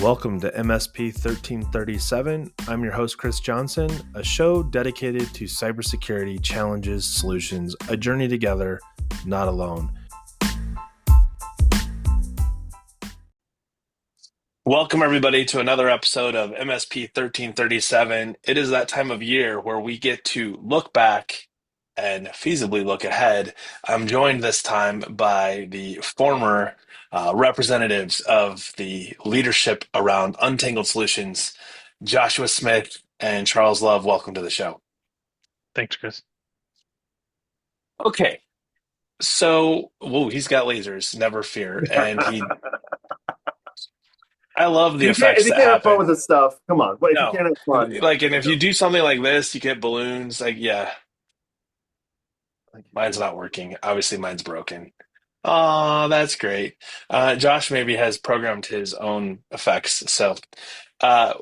Welcome to MSP 1337. I'm your host, Chris Johnson, a show dedicated to cybersecurity challenges, solutions, a journey together, not alone. Welcome, everybody, to another episode of MSP 1337. It is that time of year where we get to look back and feasibly look ahead. I'm joined this time by the former representatives of the leadership around Untangled Solutions, Joshua Smith and Charles Love. Welcome to the show. Thanks, Chris. Okay, so, whoa, he's got lasers, never fear. I love the If effects you that can't have fun happen. with this stuff, come on. But if you No, can't have fun, like, and if you do something like this, you get balloons. Like, yeah, thank you. mine's not working. Obviously, mine's broken. Oh, that's great. Josh maybe has programmed his own effects. So, uh,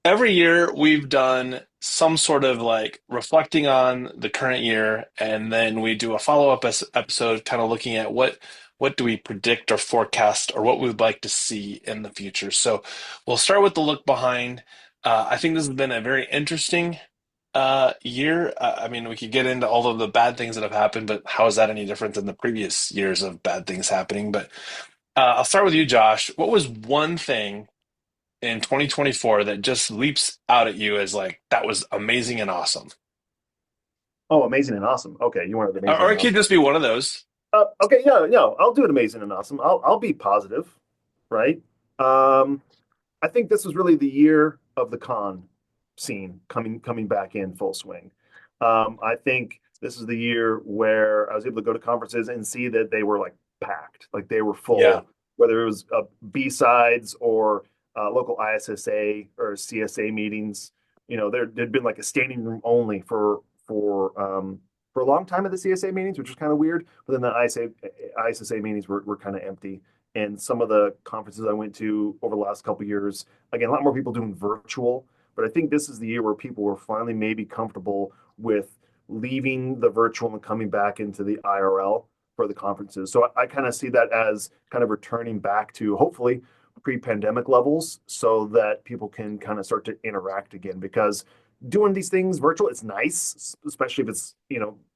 every year we've done some sort of like reflecting on the current year, and then we do a follow-up episode, kind of looking at what do we predict or forecast or what we would like to see in the future. So we'll start with the look behind. I think this has been a very interesting year. I mean, we could get into all of the bad things that have happened, but how is that any different than the previous years of bad things happening? But I'll start with you, Josh. What was one thing in 2024 that just leaps out at you as like that was amazing and awesome? Oh, amazing and awesome. Okay, you wanted amazing Or and it could awesome. just be one of those. Okay, yeah, yeah, I'll do it amazing and awesome. I'll be positive, right? Um, I think this was really the year of the con scene coming back in full swing. I think this is the year where I was able to go to conferences and see that they were like packed, like they were Yeah, full, whether it was B-sides or local ISSA or CSA meetings. You know, there'd been like a standing room only for a long time at the CSA meetings, which was kind of weird. But then the ISSA meetings were kind of empty. And some of the conferences I went to over the last couple of years, again, a lot more people doing virtual. But I think this is the year where people were finally maybe comfortable with leaving the virtual and coming back into the IRL for the conferences. So I kind of see that as kind of returning back to hopefully pre-pandemic levels so that people can kind of start to interact again because doing these things virtual, it's nice, especially if it's,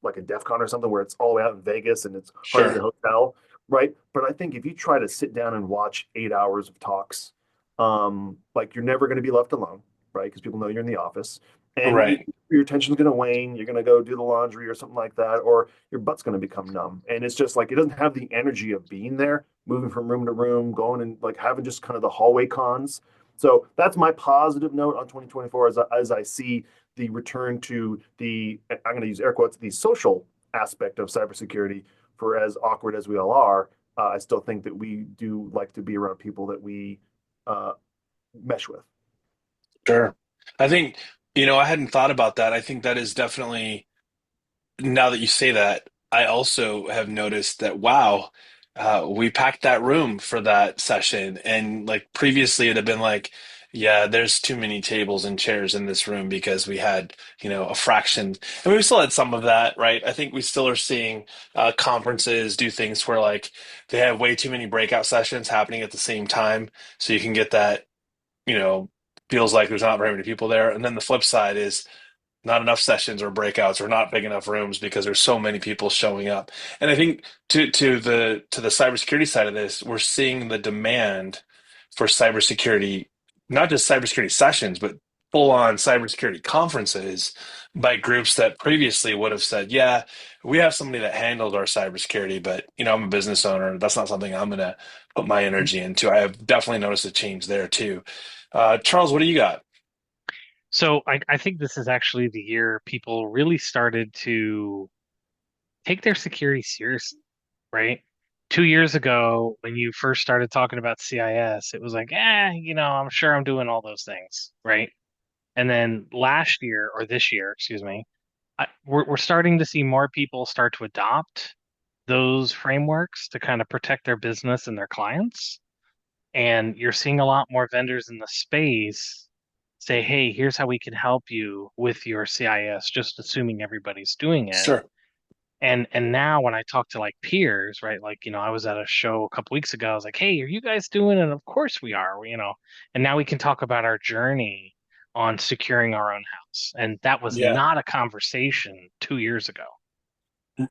like a DEF CON or something where it's all the way out in Vegas and it's hard to get a sure. hotel, right? But I think if you try to sit down and watch 8 hours of talks, like you're never going to be left alone, right? Because people know you're in the office and Right. your attention's going to wane. You're going to go do the laundry or something like that, or your butt's going to become numb. And it's just like it doesn't have the energy of being there, moving from room to room, going and like having just kind of the hallway cons. So that's my positive note on 2024 as I see the return to I'm going to use air quotes, the social aspect of cybersecurity. For as awkward as we all are, I still think that we do like to be around people that we uh, mesh with. Sure. I think, I hadn't thought about that. I think that is definitely, now that you say that, I also have noticed that, wow, we packed that room for that session. And like previously, it had been like, yeah, there's too many tables and chairs in this room because we had, a fraction. And we still had some of that, right? I think we still are seeing conferences do things where like they have way too many breakout sessions happening at the same time. So you can get that, you know, feels like there's not very many people there. And then the flip side is, not enough sessions or breakouts or not big enough rooms because there's so many people showing up. And I think to the cybersecurity side of this, we're seeing the demand for cybersecurity, not just cybersecurity sessions, but full on cybersecurity conferences by groups that previously would have said, yeah, we have somebody that handles our cybersecurity, but I'm a business owner. That's not something I'm going to put my energy into. I have definitely noticed a change there too. Charles, what do you got? So I think this is actually the year people really started to take their security seriously, right? 2 years ago, when you first started talking about CIS, it was like, I'm sure I'm doing all those things, right? And then last year, or this year, excuse me, we're starting to see more people start to adopt those frameworks to kind of protect their business and their clients. And you're seeing a lot more vendors in the space say, hey, here's how we can help you with your CIS, just assuming everybody's doing it. Sure. And now when I talk to like peers, right? Like, I was at a show a couple weeks ago. I was like, "Hey, are you guys doing?" And of course we are, And now we can talk about our journey on securing our own house. And that was Yeah. not a conversation 2 years ago.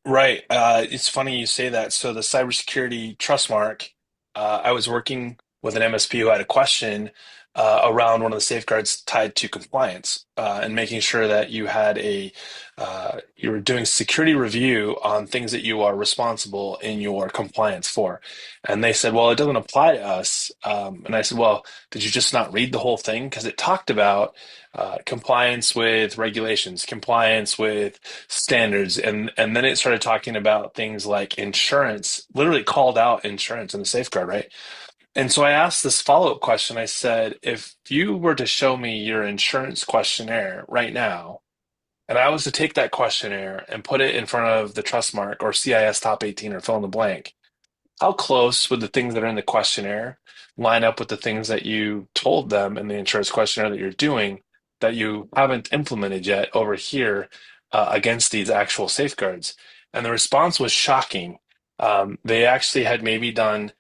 Right. It's funny you say that. So the cybersecurity trust mark, I was working with an MSP who had a question around one of the safeguards tied to compliance and making sure that you were doing security review on things that you are responsible in your compliance for. And they said, well, it doesn't apply to us. And I said, well, did you just not read the whole thing? Because it talked about compliance with regulations, compliance with standards, and then it started talking about things like insurance, literally called out insurance in the safeguard, right? And so I asked this follow-up question. I said, if you were to show me your insurance questionnaire right now, and I was to take that questionnaire and put it in front of the trust mark or CIS top 18 or fill in the blank, how close would the things that are in the questionnaire line up with the things that you told them in the insurance questionnaire that you're doing that you haven't implemented yet over here against these actual safeguards? And the response was shocking. They actually had maybe done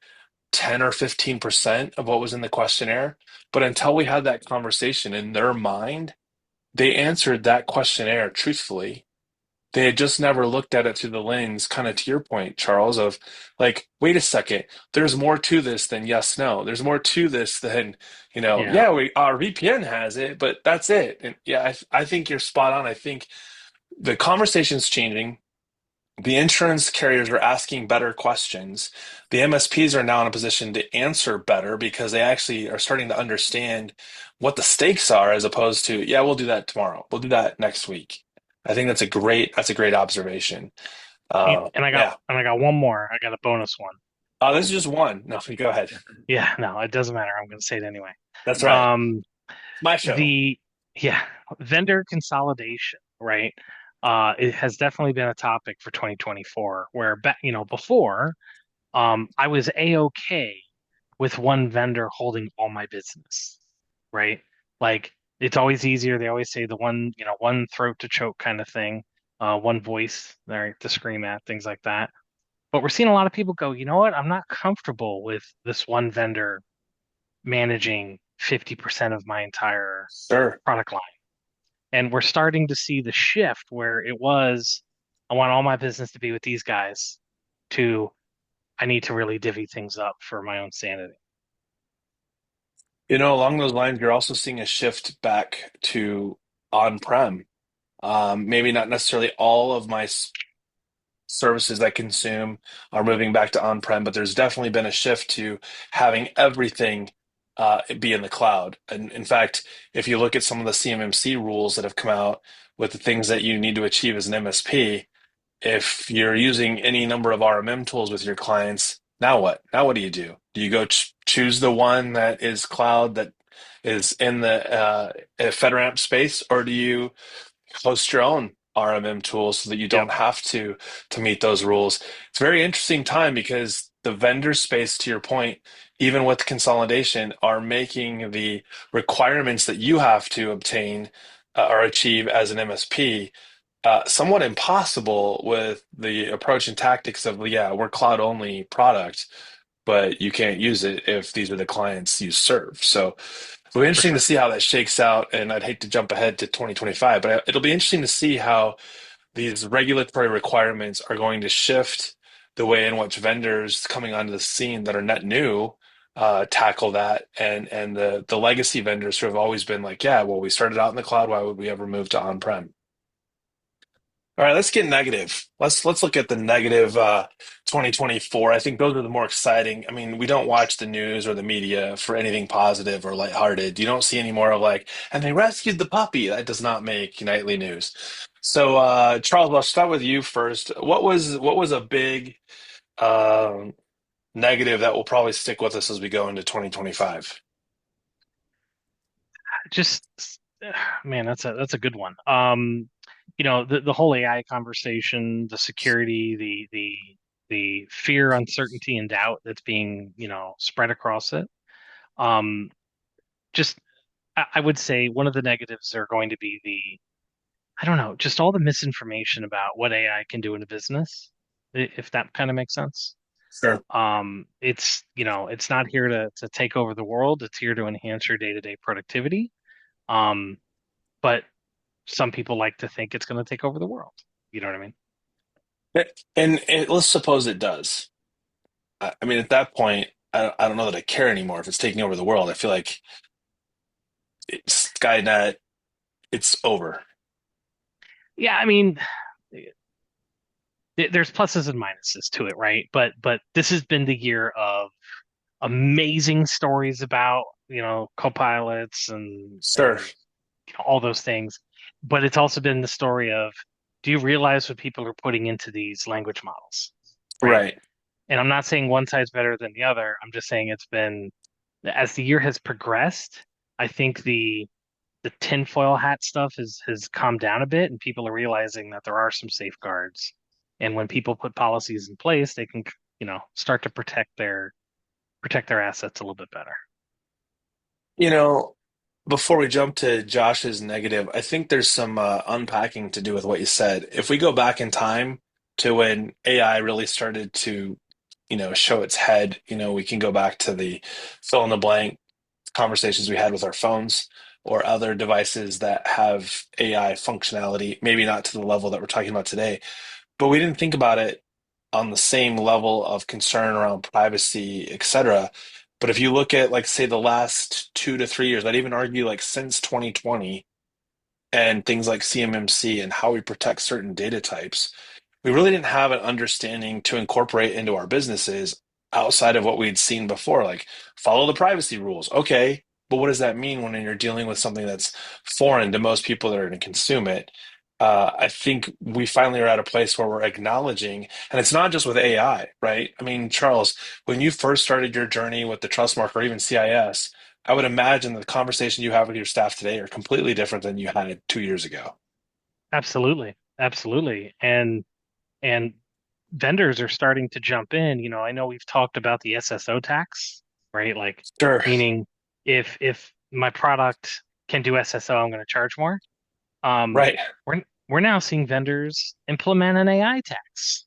10 or 15% of what was in the questionnaire. But until we had that conversation in their mind, they answered that questionnaire truthfully. They had just never looked at it through the lens, kind of to your point, Charles, of like, wait a second, there's more to this than yes, no. There's more to this than, Yeah. yeah, our VPN has it, but that's it. And yeah, I think you're spot on. I think the conversation's changing. The insurance carriers are asking better questions. The MSPs are now in a position to answer better because they actually are starting to understand what the stakes are as opposed to, yeah, we'll do that tomorrow. We'll do that next week. I think that's a great observation. And, and I got Yeah. and I got one more. I got a bonus one. This is just one. No, you go ahead. Yeah, no, it doesn't matter. I'm going to say it anyway. That's right. Um, My show. the yeah, vendor consolidation, right? It has definitely been a topic for 2024, where before, I was a-okay with one vendor holding all my business, right? Like it's always easier. They always say the one throat to choke kind of thing, one voice there to scream at, things like that. But we're seeing a lot of people go, you know what? I'm not comfortable with this one vendor managing 50% of my entire Sure. product line. And we're starting to see the shift where it was, I want all my business to be with these guys, to I need to really divvy things up for my own sanity. Along those lines, you're also seeing a shift back to on-prem. Maybe not necessarily all of my services I consume are moving back to on-prem, but there's definitely been a shift to having everything be in the cloud. And in fact, if you look at some of the CMMC rules that have come out with the things that you need to achieve as an MSP, if you're using any number of RMM tools with your clients, now what? Now what do you do? Do you go choose the one that is cloud that is in the FedRAMP space, or do you host your own RMM tools so that you Yep, don't have to meet those rules? It's a very interesting time because the vendor space, to your point, even with consolidation, are making the requirements that you have to obtain or achieve as an MSP somewhat impossible with the approach and tactics of, yeah, we're cloud only product, but you can't use it if these are the clients you serve. So it'll be for interesting to sure. see how that shakes out. And I'd hate to jump ahead to 2025, but it'll be interesting to see how these regulatory requirements are going to shift the way in which vendors coming onto the scene that are net new tackle that, and the legacy vendors who have always been like, yeah, well, we started out in the cloud. Why would we ever move to on-prem? All right, let's get negative. Let's look at the negative 2024. I think those are the more exciting. I mean, we don't watch the news or the media for anything positive or lighthearted. You don't see any more of like, and they rescued the puppy. That does not make nightly news. So, Charles, I'll start with you first. What was a big um, negative that will probably stick with us as we go into 2025? Just man, that's a good one. The whole AI conversation, the security, the fear, uncertainty, and doubt that's being, spread across it. Um, just I would say one of the negatives are going to be I don't know, just all the misinformation about what AI can do in a business, if that kind of makes sense. Sure. It's, it's not here to take over the world. It's here to enhance your day-to-day productivity. Um, but some people like to think it's going to take over the world. You know what I mean? And let's suppose it does. I mean, at that point, I don't know that I care anymore if it's taking over the world. I feel like it's Skynet, it's over. Yeah, I mean, there's pluses and minuses to it, right? But this has been the year of amazing stories about, co-pilots Sure. and all those things. But it's also been the story of, do you realize what people are putting into these language models, right? Right. And I'm not saying one side's better than the other. I'm just saying it's been, as the year has progressed, I think the tinfoil hat stuff has calmed down a bit, and people are realizing that there are some safeguards. And when people put policies in place, they can, start to protect their assets a little bit better. You know, before we jump to Josh's negative, I think there's some unpacking to do with what you said. If we go back in time to when AI really started to, show its head, we can go back to the fill in the blank conversations we had with our phones or other devices that have AI functionality, maybe not to the level that we're talking about today, but we didn't think about it on the same level of concern around privacy, et cetera. But if you look at, like, say, the last 2 to 3 years, I'd even argue like since 2020 and things like CMMC and how we protect certain data types, we really didn't have an understanding to incorporate into our businesses outside of what we'd seen before. Like, follow the privacy rules. Okay, but what does that mean when you're dealing with something that's foreign to most people that are going to consume it? I think we finally are at a place where we're acknowledging, and it's not just with AI, right? I mean, Charles, when you first started your journey with the trust mark or even CIS, I would imagine the conversation you have with your staff today are completely different than you had 2 years ago. Absolutely, absolutely, and vendors are starting to jump in. I know we've talked about the SSO tax, right? Like, Sure. meaning if my product can do SSO, I'm going to charge more. Um, Right. we're now seeing vendors implement an AI tax,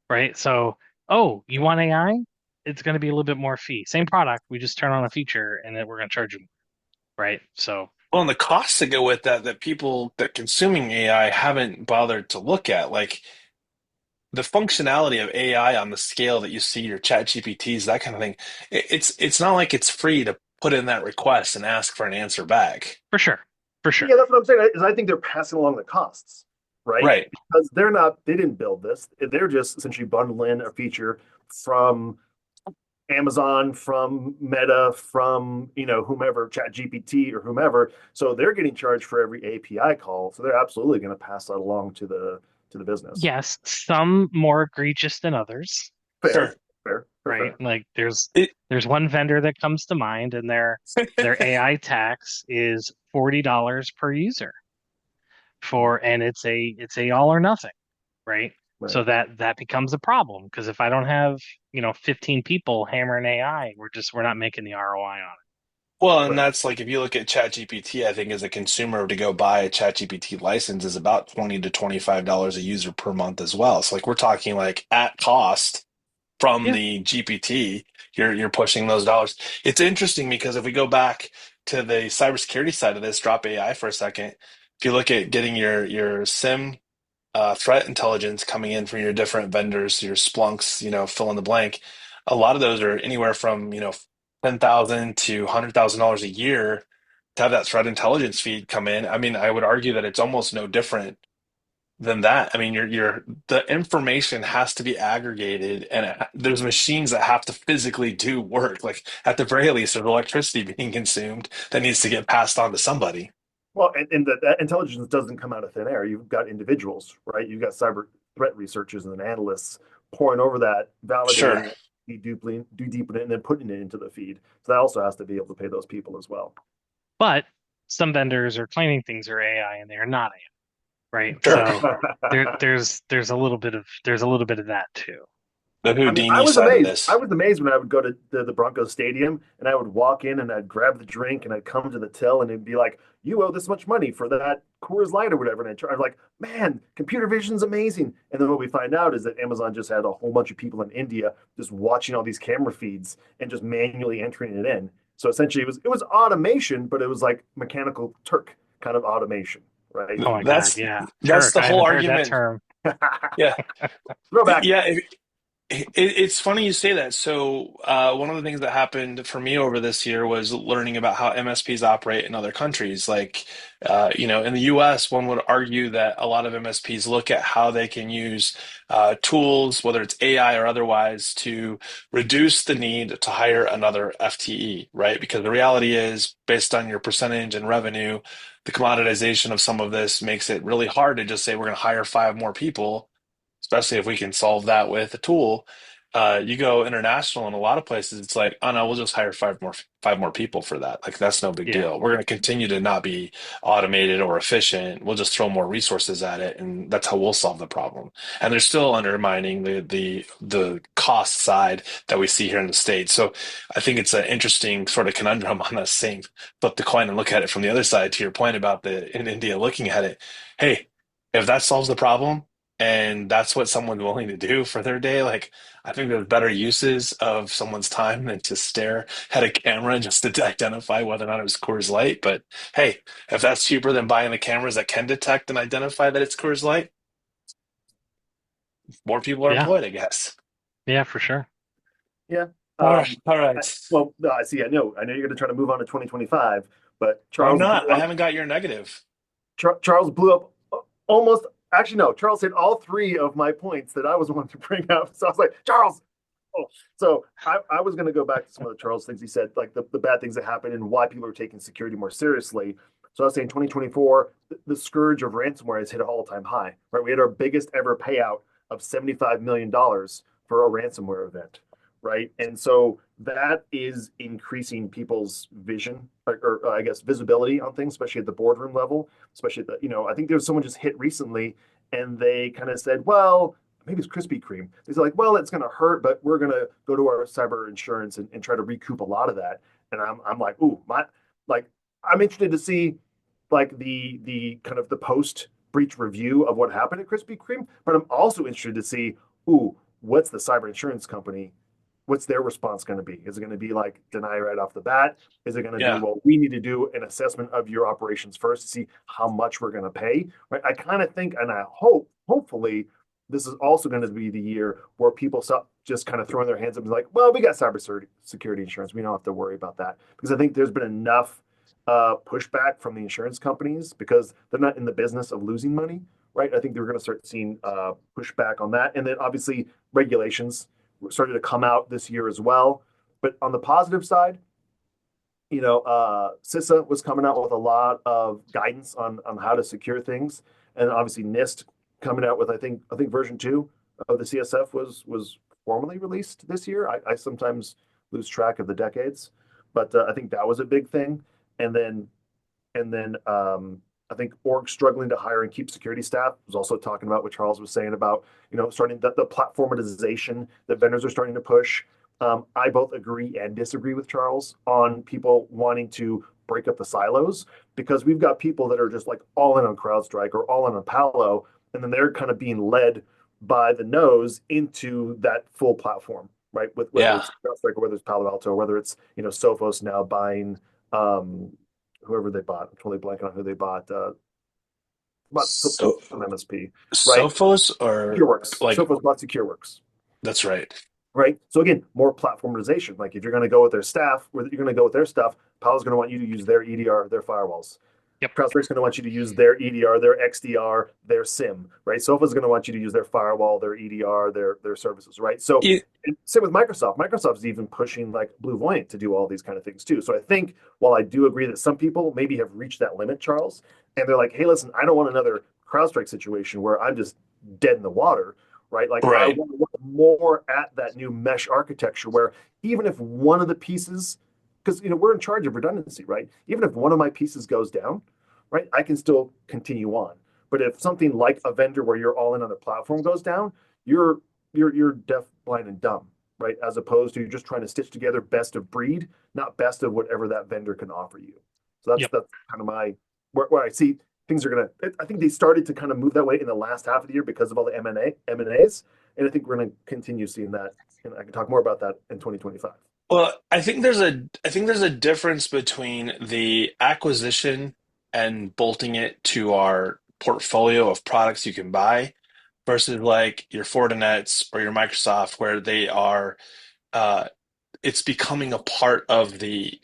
right? So, oh, you want AI? It's going to be a little bit more fee. Same product, we just turn on a feature and then we're going to charge you, right? So, Well, and the costs that go with that, that people that consuming AI haven't bothered to look at, like the functionality of AI on the scale that you see your chat GPTs, that kind of thing. It's not like it's free to put in that request and ask for an answer back. for sure, for sure, Yeah, that's what I'm saying. Is I think they're passing along the costs, right? Right. Because they didn't build this. They're just essentially bundling a feature from Amazon, from Meta, from whomever, Chat GPT or whomever. So they're getting charged for every API call. So they're absolutely going to pass that along to the business. yes, some more egregious than others, Fair, Sure. right? fair. Like It, there's one vendor that comes to mind, and their AI tax is $40 per user and it's a all or nothing, right? Right. So that becomes a problem because if I don't have, 15 people hammering AI, we're not making the ROI on it. well, and Right. that's like if you look at ChatGPT, I think as a consumer to go buy a ChatGPT license is about $20 to $25 a user per month as well. So like we're talking like at cost from Yeah. the GPT, you're pushing those dollars. It's interesting because if we go back to the cybersecurity side of this, drop AI for a second. If you look at getting your SIM threat intelligence coming in from your different vendors, your Splunks, fill in the blank, a lot of those are anywhere from 10,000 to $100,000 a year to have that threat intelligence feed come in. I mean, I would argue that it's almost no different than that. I mean, the information has to be aggregated, and there's machines that have to physically do work. Like at the very least, there's electricity being consumed that needs to get passed on to somebody. Well, and that intelligence doesn't come out of thin air. You've got individuals, right? You've got cyber threat researchers and analysts pouring over that, Sure. validating it, deduping it, and then putting it into the feed. So that also has to be able to pay those people as well. But some vendors are claiming things are AI and they are not AI, right? Sure. So there's a little bit of that too. The I mean, I Houdini was side of amazed. I this. was amazed when I would go to the Broncos stadium and I would walk in and I'd grab the drink and I'd come to the till and it'd be like, "You owe this much money for that Coors Light or whatever." And I'm like, "Man, computer vision's amazing." And then what we find out is that Amazon just had a whole bunch of people in India just watching all these camera feeds and just manually entering it in. So essentially, it was automation, but it was like mechanical Turk kind of automation, right? Oh my God, That's yeah. that's Turk. the I whole haven't heard that argument. term. Yeah. Throwback. Yeah, it's funny you say that. So, one of the things that happened for me over this year was learning about how MSPs operate in other countries. Like, in the US, one would argue that a lot of MSPs look at how they can use tools, whether it's AI or otherwise, to reduce the need to hire another FTE, right? Because the reality is, based on your percentage and revenue, the commoditization of some of this makes it really hard to just say we're going to hire five more people, especially if we can solve that with a tool. You go international in a lot of places, it's like, oh no, we'll just hire five more people for that. Like that's no big Yeah, deal. We're going to continue to not be automated or efficient. We'll just throw more resources at it, and that's how we'll solve the problem. And they're still undermining the cost side that we see here in the States. So I think it's an interesting sort of conundrum on the same flip the coin and look at it from the other side. To your point about the in India looking at it, hey, if that solves the problem and that's what someone's willing to do for their day, like I think there's better uses of someone's time than to stare at a camera just to identify whether or not it was Coors Light. But hey, if that's cheaper than buying the cameras that can detect and identify that it's Coors Light, more people are yeah, employed, I guess. yeah, for sure. Yeah. All right, Um, all right. well, no, I see. I know you're going to try to move on to 2025, but I'm not. I haven't got your negative. Charles blew up almost. Actually, no. Charles hit all three of my points that I was wanting to bring up. So I was like, Charles. Oh, so I was going to go back to some of the Charles things he said, like the bad things that happened and why people are taking security more seriously. So I was saying 2024, the scourge of ransomware has hit an all-time high, right? We had our biggest ever payout of $75 million for a ransomware event, right? And so that is increasing people's vision or I guess visibility on things, especially at the boardroom level, especially at I think there was someone just hit recently and they kind of said, well, maybe it's Krispy Kreme. He's like, well, it's going to hurt, but we're going to go to our cyber insurance and try to recoup a lot of that. And I'm like, ooh, like, I'm interested to see like the kind of the post breach review of what happened at Krispy Kreme, but I'm also interested to see, ooh, what's the cyber insurance company, what's their response going to be? Is it going to be like deny right off the bat? Is it going to be, Yeah. well, we need to do an assessment of your operations first to see how much we're going to pay, right? I kind of think, and I hope, hopefully, this is also going to be the year where people stop just kind of throwing their hands up and be like, well, we got cyber security insurance. We don't have to worry about that. Because I think there's been enough pushback from the insurance companies because they're not in the business of losing money, right? I think they're going to start seeing pushback on that. And then obviously regulations started to come out this year as well. But on the positive side, CISA was coming out with a lot of guidance on how to secure things, and obviously NIST coming out with I think version 2 of the CSF was formally released this year. I sometimes lose track of the decades, but I think that was a big thing. And then I think orgs struggling to hire and keep security staff was also talking about what Charles was saying about starting the platformatization that vendors are starting to push. I both agree and disagree with Charles on people wanting to break up the silos because we've got people that are just like all in on CrowdStrike or all in on Palo, and then they're kind of being led by the nose into that full platform, right? With whether Yeah. it's CrowdStrike or whether it's Palo Alto or whether it's Sophos now buying um, whoever they bought. I'm totally blanking on who they bought. Bought So some MSP, right? Sophos or SecureWorks. like Sophos bought SecureWorks, that's right. right? So again, more platformization. Like if you're going to go with their staff, or you're going to go with their stuff, Palo's going to want you to use their EDR, their firewalls. Yep. CrowdStrike's going to want you to use their EDR, their XDR, their SIM, right? Sofa's going to want you to use their firewall, their EDR, their services, right? So You- same with Microsoft. Microsoft's even pushing like Blue Voyant to do all these kind of things too. So I think while I do agree that some people maybe have reached that limit, Charles, and they're like, hey, listen, I don't want another CrowdStrike situation where I'm just dead in the water, right? Like I right. want to look more at that new mesh architecture where even if one of the pieces, because we're in charge of redundancy, right? Even if one of my pieces goes down, right, I can still continue on. But if something like a vendor where you're all in on a platform goes down, you're you're deaf, blind, and dumb, right? As opposed to just trying to stitch together best of breed, not best of whatever that vendor can offer you. So Yep. that's kind of my where I see things are gonna. I think they started to kind of move that way in the last half of the year because of all the M&As, and I think we're gonna continue seeing that. And I can talk more about that in 2025. Well, I think there's a difference between the acquisition and bolting it to our portfolio of products you can buy versus like your Fortinets or your Microsoft, where they are uh, it's becoming a part of the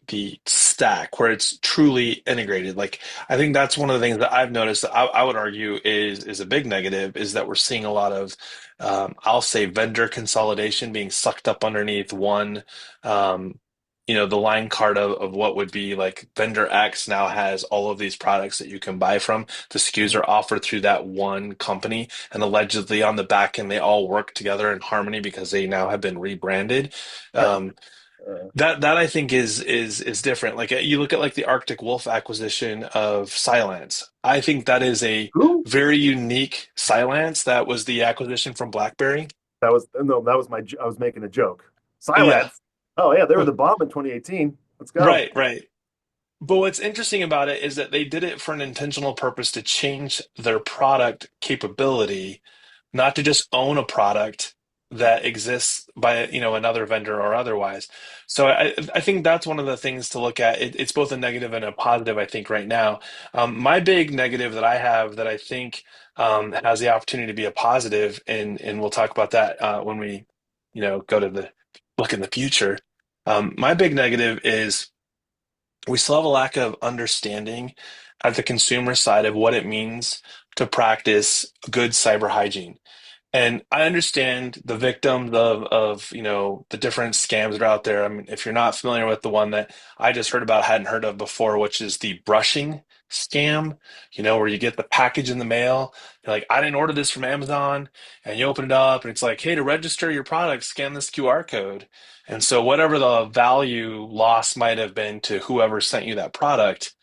stack where it's truly integrated. Like I think that's one of the things that I've noticed that I would argue is a big negative is that we're seeing a lot of I'll say vendor consolidation being sucked up underneath one um, the line card of what would be like vendor X now has all of these products that you can buy from. The SKUs Mhm. are offered through that one company, and allegedly on the back end, they all work together in harmony because they now have been rebranded. Yeah. Um, Uh, that I think is different. Like you look at like the Arctic Wolf acquisition of Cylance. I think that is a who? very unique Cylance. That was the acquisition from BlackBerry. That was no. That was I was making a joke. Yeah, Silence. Oh yeah, they were the bomb in 2018. Let's go. right, right. But what's interesting about it is that they did it for an intentional purpose to change their product capability, not to just own a product that exists by, another vendor or otherwise. So I think that's one of the things to look at. It's both a negative and a positive, I think, right now. My big negative that I have that I think has the opportunity to be a positive, and we'll talk about that when we, go to the look in the future. My big negative is we still have a lack of understanding at the consumer side of what it means to practice good cyber hygiene. And I understand the victims of the different scams that are out there. I mean, if you're not familiar with the one that I just heard about, hadn't heard of before, which is the brushing scam, where you get the package in the mail. You're like, I didn't order this from Amazon, and you open it up, and it's like, hey, to register your product, scan this QR code. And so whatever the value loss might have been to whoever sent you that product,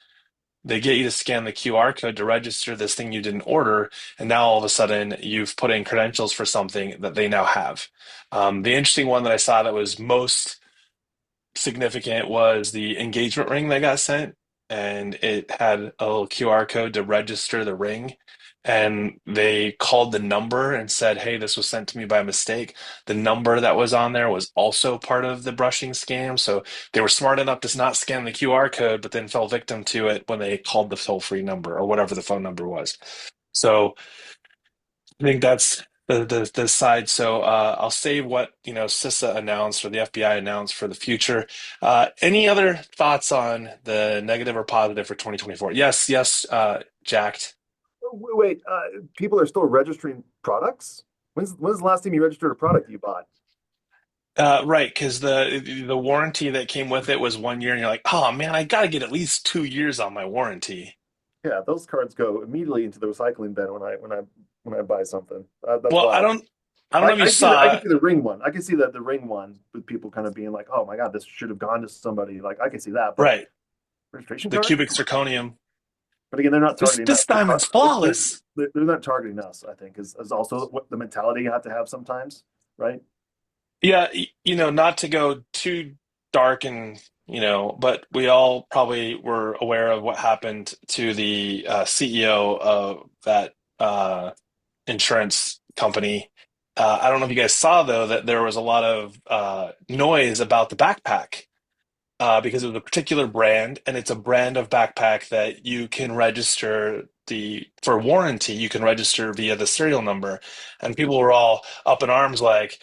they get you to scan the QR code to register this thing you didn't order, and now all of a sudden you've put in credentials for something that they now have. The interesting one that I saw that was most significant was the engagement ring that got sent, and it had a little QR code to register the ring. And they called the number and said, hey, this was sent to me by mistake. The number that was on there was also part of the brushing scam. So they were smart enough to not scan the QR code, but then fell victim to it when they called the toll free number or whatever the phone number was. So I think that's the side. So I'll save what CISA announced or the FBI announced for the future. Any other thoughts on the negative or positive for 2024? Yes, yes, jacked. Wait, people are still registering products? When's the last time you registered a product you bought? Right, because the warranty that came with it was 1 year, and you're like, oh man, I got to get at least 2 years on my warranty. Yeah, those cards go immediately into the recycling bin when I buy something. That's Well, wild. I don't know if you I can saw. see the ring one. I can see that the ring one with people kind of being like, "Oh my God, this should have gone to somebody." Like I can see that, but Right, registration the cards? cubic Come on. zirconium. But again, they're not targeting us. This diamond's flawless. They're not targeting us. I think is also what the mentality you have to have sometimes, right? Yeah, not to go too dark and, but we all probably were aware of what happened to the CEO of that insurance company. I don't know if you guys saw, though, that there was a lot of noise about the backpack because it was a particular brand, and it's a brand of backpack that you can register for warranty, you can register via the serial number. And people were all up in arms like,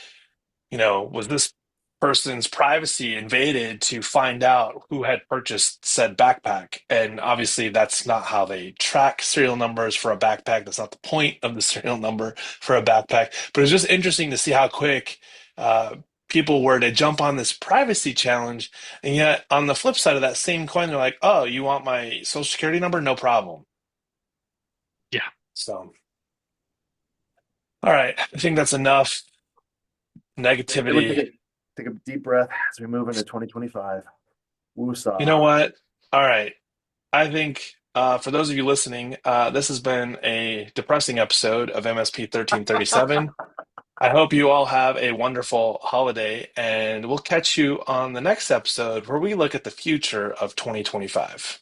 was this person's privacy invaded to find out who had purchased said backpack? And obviously, that's not how they track serial numbers for a backpack. That's not the point of the serial number for a backpack. But it's just interesting to see how quick uh, people were to jump on this privacy challenge. And yet, on the flip side of that same coin, they're like, oh, you want my social security number? No problem. Yeah. So, all right. I think that's enough Everyone negativity. take a deep breath as we move into 2025. You know Woosah. what? All right. I think for those of you listening, this has been a depressing episode of MSP 1337. I hope you all have a wonderful holiday, and we'll catch you on the next episode where we look at the future of 2025.